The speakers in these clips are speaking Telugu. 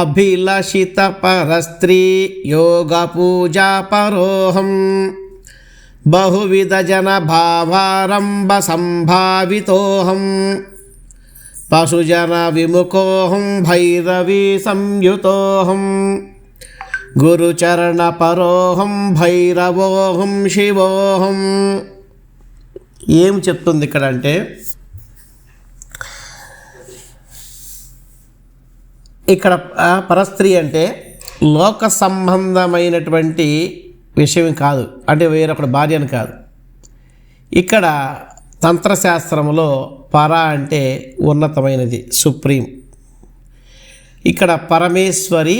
అభిలషిత పరస్త్రీ యోగ పూజా పరోహం బహువిధ జన భావారంభ సంభావితోహం పశుజన విముఖోహం భైరవీ సంయుతోహం గురుచరణ పరోహం భైరవోహం శివోహం. ఏం చెప్తుంది ఇక్కడ అంటే, ఇక్కడ పరస్త్రీ అంటే లోక సంబంధమైనటువంటి విషయం కాదు, అంటే వేరొకటి భార్య అని కాదు. ఇక్కడ తంత్రశాస్త్రంలో పర అంటే ఉన్నతమైనది, సుప్రీం. ఇక్కడ పరమేశ్వరి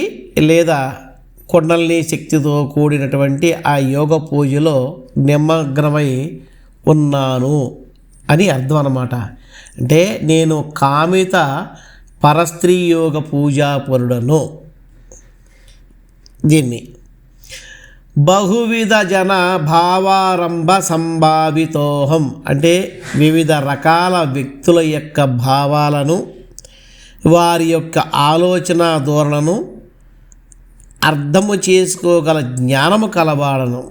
లేదా కుండలిని శక్తితో కూడినటువంటి ఆ యోగ పూజలో నిమగ్నమై ఉన్నాను అని అర్థం అన్నమాట. అంటే నేను కామిత పరస్త్రీ యోగ పూజాపరుడను. దీన్ని బహువిధ జన భావారంభ సంభావితోహం అంటే వివిధ రకాల వ్యక్తుల యొక్క భావాలను, వారి యొక్క ఆలోచన ధోరణను అర్థము చేసుకోగల జ్ఞానము కలవాడను.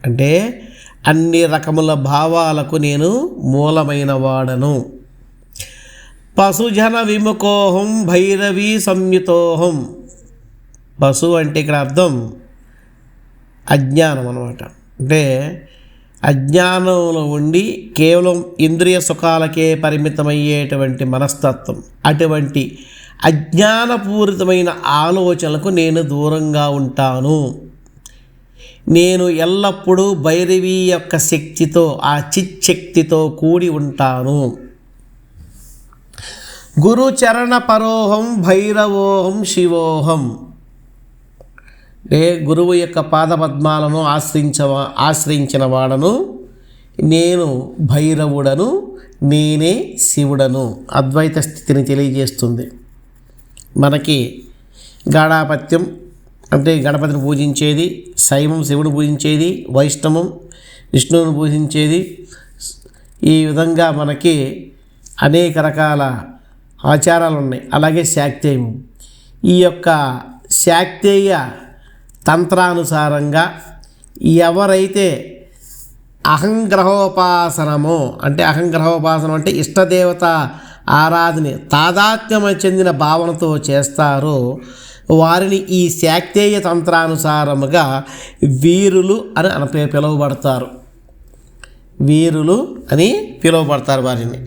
అంటే అన్ని రకముల భావాలకు నేను మూలమైన వాడను. పశుజన విముఖోహం భైరవీ సంయుతోహం. పశు అంటే ఇక్కడ అర్థం అజ్ఞానం అన్నమాట. అంటే అజ్ఞానంలో ఉండి కేవలం ఇంద్రియ సుఖాలకే పరిమితమయ్యేటువంటి మనస్తత్వం, అటువంటి అజ్ఞానపూరితమైన ఆలోచనలకు నేను దూరంగా ఉంటాను. నేను ఎల్లప్పుడూ భైరవి యొక్క శక్తితో, ఆ చిచ్చక్తితో కూడి ఉంటాను. గురుచరణ పరోహం భైరవోహం శివోహం. అంటే గురువు యొక్క పాదపద్మాలను ఆశ్రయించిన వాడను, నేను భైరవుడను, నేనే శివుడను. అద్వైత స్థితిని తెలియజేస్తుంది. మనకి గాఢాపత్యం అంటే గణపతిని పూజించేది, శైవం శివుడు పూజించేది, వైష్ణవం విష్ణువుని పూజించేది. ఈ విధంగా మనకి అనేక రకాల ఆచారాలు ఉన్నాయి. అలాగే శాక్తేయం, ఈ యొక్క శాక్తేయ తంత్రానుసారంగా ఎవరైతే అహంగ్రహోపాసనమో, అంటే అహంగ్రహోపాసనం అంటే ఇష్టదేవత ఆరాధన తాదాత్మ్యం చెందిన భావనతో చేస్తారో వారిని ఈ శాక్తేయ తంత్రానుసారముగా వీరులు అని పిలువబడతారు. వీరులు అని పిలువబడతారు వారిని.